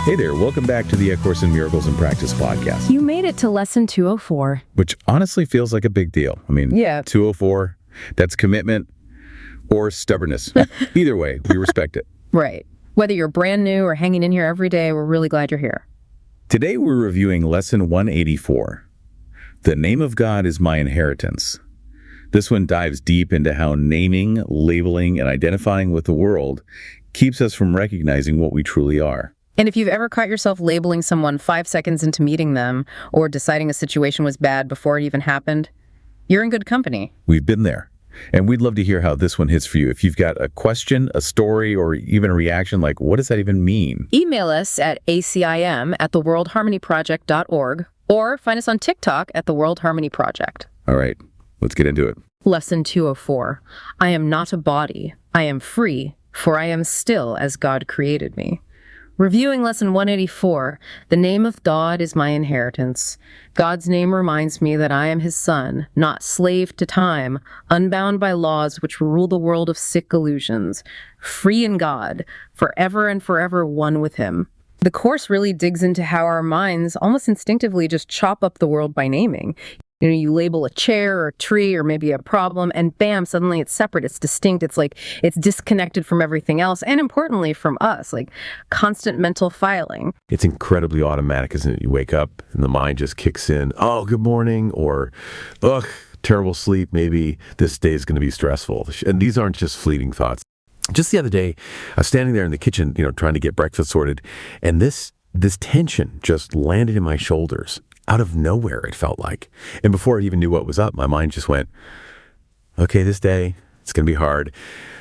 Hey there, welcome back to the A Course in Miracles and Practice podcast. You made it to lesson 204. Which honestly feels like a big deal. I mean, Yeah. 204, that's commitment or stubbornness. Either way, we respect it. Right. Whether you're brand new or hanging in here every day, we're really glad you're here. Today we're reviewing lesson 184. The name of God is my inheritance. This one dives deep into how naming, labeling, and identifying with the world keeps us from recognizing what we truly are. And if you've ever caught yourself labeling someone 5 seconds into meeting them or deciding a situation was bad before it even happened, you're in good company. We've been there. And we'd love to hear how this one hits for you. If you've got a question, a story, or even a reaction, like, what does that even mean? Email us at ACIM@theworldharmonyproject.org or find us on TikTok at The World Harmony Project. All right, let's get into it. Lesson 204. I am not a body. I am free, for I am still as God created me. Reviewing lesson 184, the name of God is my inheritance. God's name reminds me that I am his son, not slave to time, unbound by laws which rule the world of sick illusions, free in God, forever and forever one with him. The Course really digs into how our minds almost instinctively just chop up the world by naming. You know, you label a chair or a tree or maybe a problem, and bam, suddenly it's separate, it's distinct, it's like it's disconnected from everything else, and importantly from us, like constant mental filing. It's incredibly automatic, isn't it? You wake up and the mind just kicks in, oh, good morning, or, ugh, terrible sleep, maybe this day is going to be stressful. And these aren't just fleeting thoughts. Just the other day, I was standing there in the kitchen, trying to get breakfast sorted, and this tension just landed in my shoulders. Out of nowhere, it felt like. And before I even knew what was up, my mind just went, okay, this day, it's going to be hard.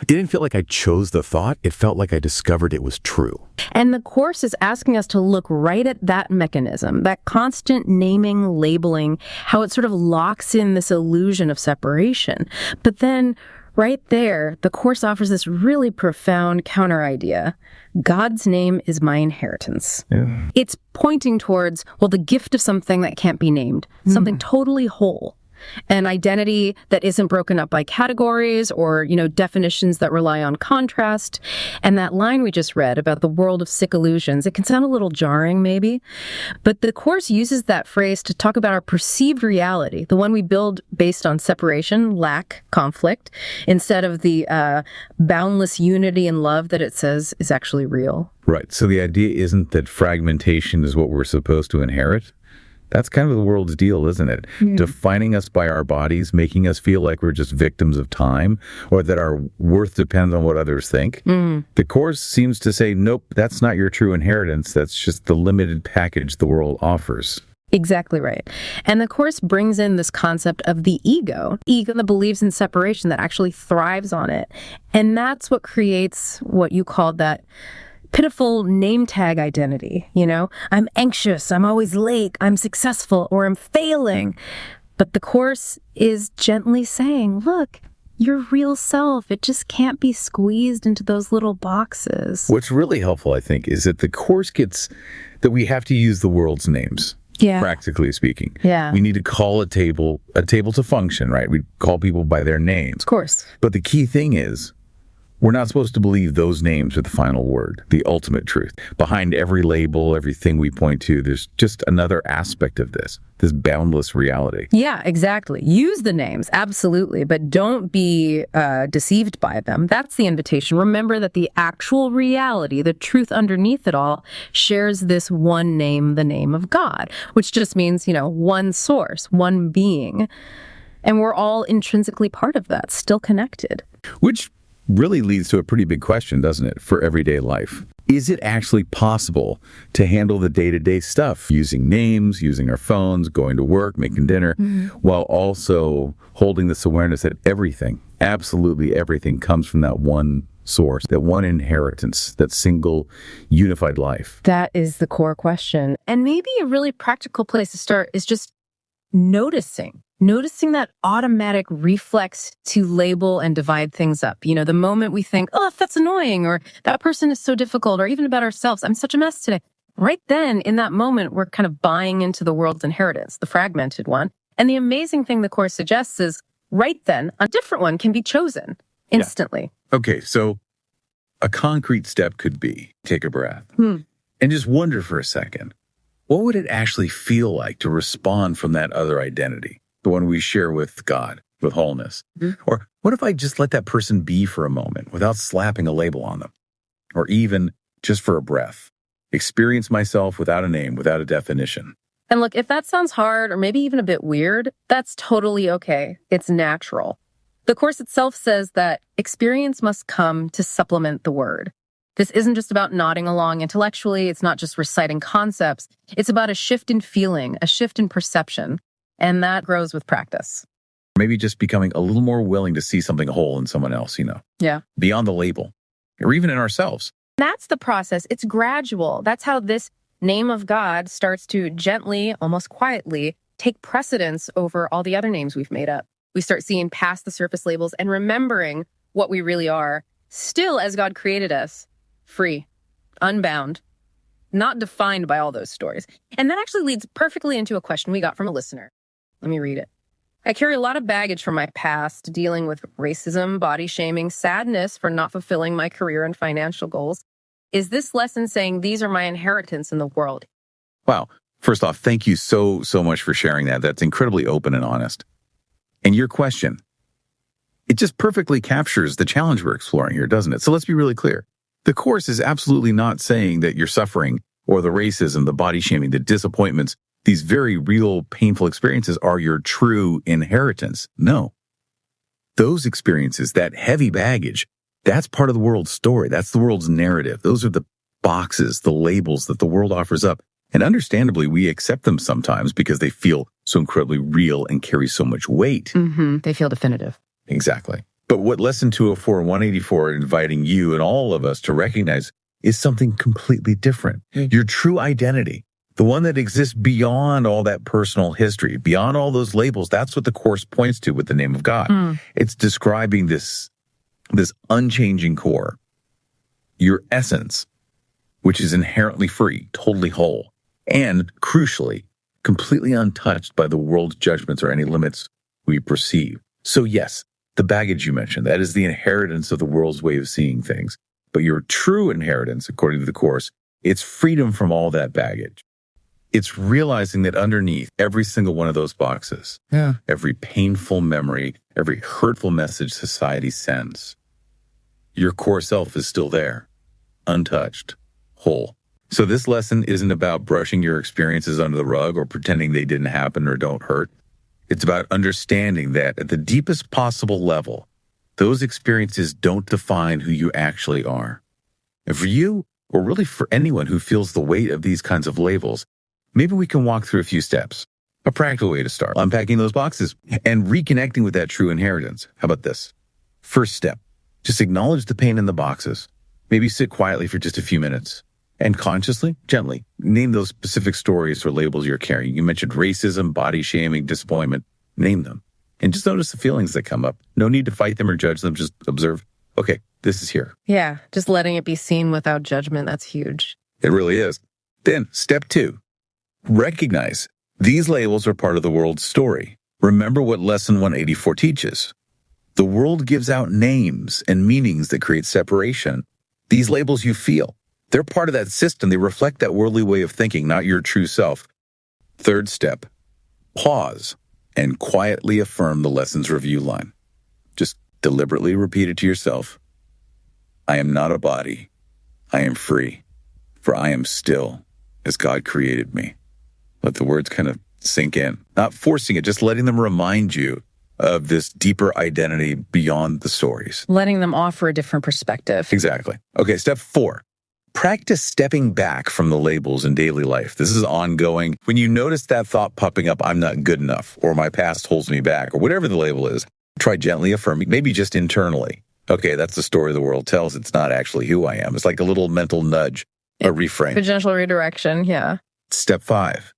It didn't feel like I chose the thought. It felt like I discovered it was true. And the Course is asking us to look right at that mechanism, that constant naming, labeling, how it sort of locks in this illusion of separation. But then right there, the Course offers this really profound counter idea. God's name is my inheritance. Yeah. It's pointing towards, the gift of something that can't be named, something totally whole. An identity that isn't broken up by categories or, definitions that rely on contrast. And that line we just read about the world of sick illusions, it can sound a little jarring maybe, but the Course uses that phrase to talk about our perceived reality, the one we build based on separation, lack, conflict, instead of the boundless unity and love that it says is actually real. Right. So the idea isn't that fragmentation is what we're supposed to inherit. That's kind of the world's deal, isn't it? Mm. Defining us by our bodies, making us feel like we're just victims of time, or that our worth depends on what others think. Mm. The Course seems to say, nope, that's not your true inheritance. That's just the limited package the world offers. Exactly right. And the Course brings in this concept of the ego that believes in separation, that actually thrives on it. And that's what creates what you called that pitiful name tag identity. I'm anxious, I'm always late, I'm successful, or I'm failing. But the Course is gently saying, look, your real self, it just can't be squeezed into those little boxes. What's really helpful, I think, is that the Course gets that we have to use the world's names. Yeah. Practically speaking. Yeah. We need to call a table to function, right? We call people by their names. Of course. But the key thing is, we're not supposed to believe those names are the final word, the ultimate truth. Behind every label, everything we point to, there's just another aspect of this boundless reality. Yeah, exactly. Use the names, absolutely, but don't be deceived by them. That's the invitation. Remember that the actual reality, the truth underneath it all, shares this one name, the name of God, which just means, one source, one being. And we're all intrinsically part of that, still connected. Which really leads to a pretty big question, doesn't it, for everyday life? Is it actually possible to handle the day-to-day stuff using names, using our phones, going to work, making dinner, while also holding this awareness that everything, absolutely everything, comes from that one source, that one inheritance, that single unified life? That is the core question. And maybe a really practical place to start is just noticing that automatic reflex to label and divide things up. The moment we think, oh, that's annoying, or that person is so difficult, or even about ourselves, I'm such a mess today. Right then, in that moment, we're kind of buying into the world's inheritance, the fragmented one. And the amazing thing the Course suggests is, right then, a different one can be chosen instantly. Yeah. Okay, so a concrete step could be take a breath. And just wonder for a second, what would it actually feel like to respond from that other identity, the one we share with God, with wholeness? Or what if I just let that person be for a moment without slapping a label on them? Or even just for a breath, experience myself without a name, without a definition. And look, if that sounds hard or maybe even a bit weird, that's totally okay. It's natural. The Course itself says that experience must come to supplement the word. This isn't just about nodding along intellectually. It's not just reciting concepts. It's about a shift in feeling, a shift in perception. And that grows with practice. Maybe just becoming a little more willing to see something whole in someone else, Yeah. beyond the label, or even in ourselves. That's the process. It's gradual. That's how this name of God starts to gently, almost quietly, take precedence over all the other names we've made up. We start seeing past the surface labels and remembering what we really are, still as God created us, free, unbound, not defined by all those stories. And that actually leads perfectly into a question we got from a listener. Let me read it. I carry a lot of baggage from my past, dealing with racism, body shaming, sadness for not fulfilling my career and financial goals. Is this lesson saying these are my inheritance in the world? Wow. First off, thank you so much for sharing that. That's incredibly open and honest. And your question, it just perfectly captures the challenge we're exploring here, doesn't it? So let's be really clear. The Course is absolutely not saying that your suffering or the racism, the body shaming, the disappointments, these very real, painful experiences are your true inheritance. No. Those experiences, that heavy baggage, that's part of the world's story. That's the world's narrative. Those are the boxes, the labels that the world offers up. And understandably, we accept them sometimes because they feel so incredibly real and carry so much weight. They feel definitive. Exactly. But what Lesson 204 and 184 are inviting you and all of us to recognize is something completely different. Your true identity, the one that exists beyond all that personal history, beyond all those labels. That's what the Course points to with the name of God. It's describing this unchanging core, your essence, which is inherently free, totally whole, and crucially, completely untouched by the world's judgments or any limits we perceive. So yes, the baggage you mentioned, that is the inheritance of the world's way of seeing things. But your true inheritance, according to the Course, it's freedom from all that baggage. It's realizing that underneath every single one of those boxes, every painful memory, every hurtful message society sends, your core self is still there, untouched, whole. So this lesson isn't about brushing your experiences under the rug or pretending they didn't happen or don't hurt. It's about understanding that at the deepest possible level, those experiences don't define who you actually are. And for you, or really for anyone who feels the weight of these kinds of labels, maybe we can walk through a few steps. A practical way to start, unpacking those boxes and reconnecting with that true inheritance. How about this? First step, just acknowledge the pain in the boxes. Maybe sit quietly for just a few minutes and consciously, gently, name those specific stories or labels you're carrying. You mentioned racism, body shaming, disappointment. Name them. And just notice the feelings that come up. No need to fight them or judge them. Just observe, okay, this is here. Yeah, just letting it be seen without judgment. That's huge. It really is. Then, step 2, recognize these labels are part of the world's story. Remember what Lesson 184 teaches. The world gives out names and meanings that create separation. These labels you feel, they're part of that system. They reflect that worldly way of thinking, not your true self. Third step, pause and quietly affirm the lesson's review line. Just deliberately repeat it to yourself. I am not a body. I am free, for I am still as God created me. Let the words kind of sink in, not forcing it, just letting them remind you of this deeper identity beyond the stories. Letting them offer a different perspective. Exactly. Okay, step 4. Practice stepping back from the labels in daily life. This is ongoing. When you notice that thought popping up, I'm not good enough, or my past holds me back, or whatever the label is, try gently affirming, maybe just internally. Okay, that's the story the world tells. It's not actually who I am. It's like a little mental nudge, a reframe. A gentle redirection, yeah. Step 5.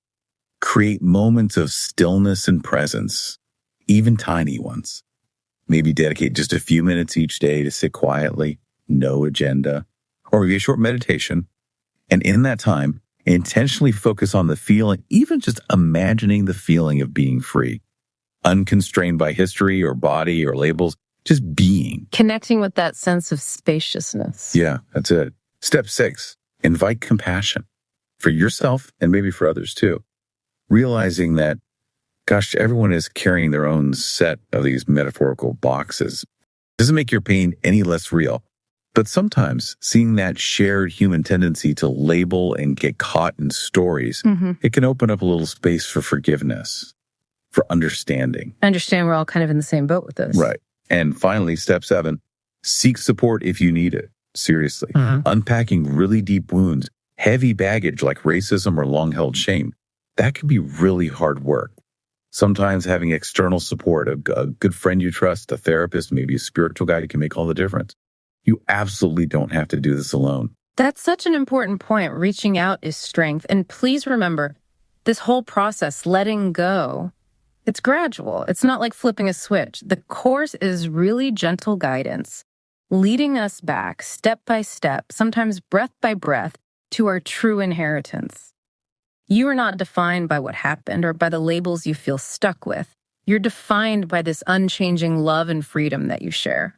Create moments of stillness and presence, even tiny ones. Maybe dedicate just a few minutes each day to sit quietly, no agenda, or maybe a short meditation. And in that time, intentionally focus on the feeling, even just imagining the feeling of being free, unconstrained by history or body or labels, just being. Connecting with that sense of spaciousness. Yeah, that's it. Step 6, invite compassion. for yourself and maybe for others too. Realizing that, gosh, everyone is carrying their own set of these metaphorical boxes. Doesn't make your pain any less real. But sometimes seeing that shared human tendency to label and get caught in stories, it can open up a little space for forgiveness, for understanding. I understand we're all kind of in the same boat with this. Right. And finally, step 7, seek support if you need it. Seriously. Unpacking really deep wounds, heavy baggage like racism or long-held shame, that can be really hard work. Sometimes having external support, a good friend you trust, a therapist, maybe a spiritual guide, can make all the difference. You absolutely don't have to do this alone. That's such an important point. Reaching out is strength. And please remember, this whole process, letting go, it's gradual. It's not like flipping a switch. The course is really gentle guidance, leading us back step by step, sometimes breath by breath, to our true inheritance. You are not defined by what happened or by the labels you feel stuck with. You're defined by this unchanging love and freedom that you share.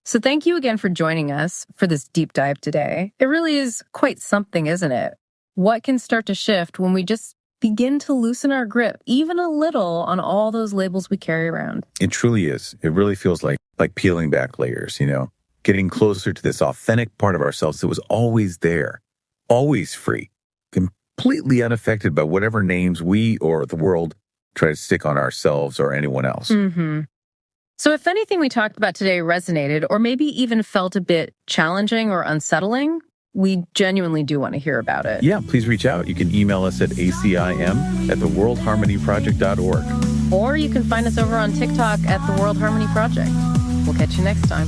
So thank you again for joining us for this deep dive today. It really is quite something, isn't it? What can start to shift when we just begin to loosen our grip, even a little, on all those labels we carry around? It truly is. It really feels like peeling back layers, getting closer to this authentic part of ourselves that was always there, always free, completely unaffected by whatever names we or the world try to stick on ourselves or anyone else. So if anything we talked about today resonated or maybe even felt a bit challenging or unsettling, we genuinely do want to hear about it. Yeah, please reach out. You can email us at ACIM@theworldharmonyproject.org. Or you can find us over on TikTok at The World Harmony Project. We'll catch you next time.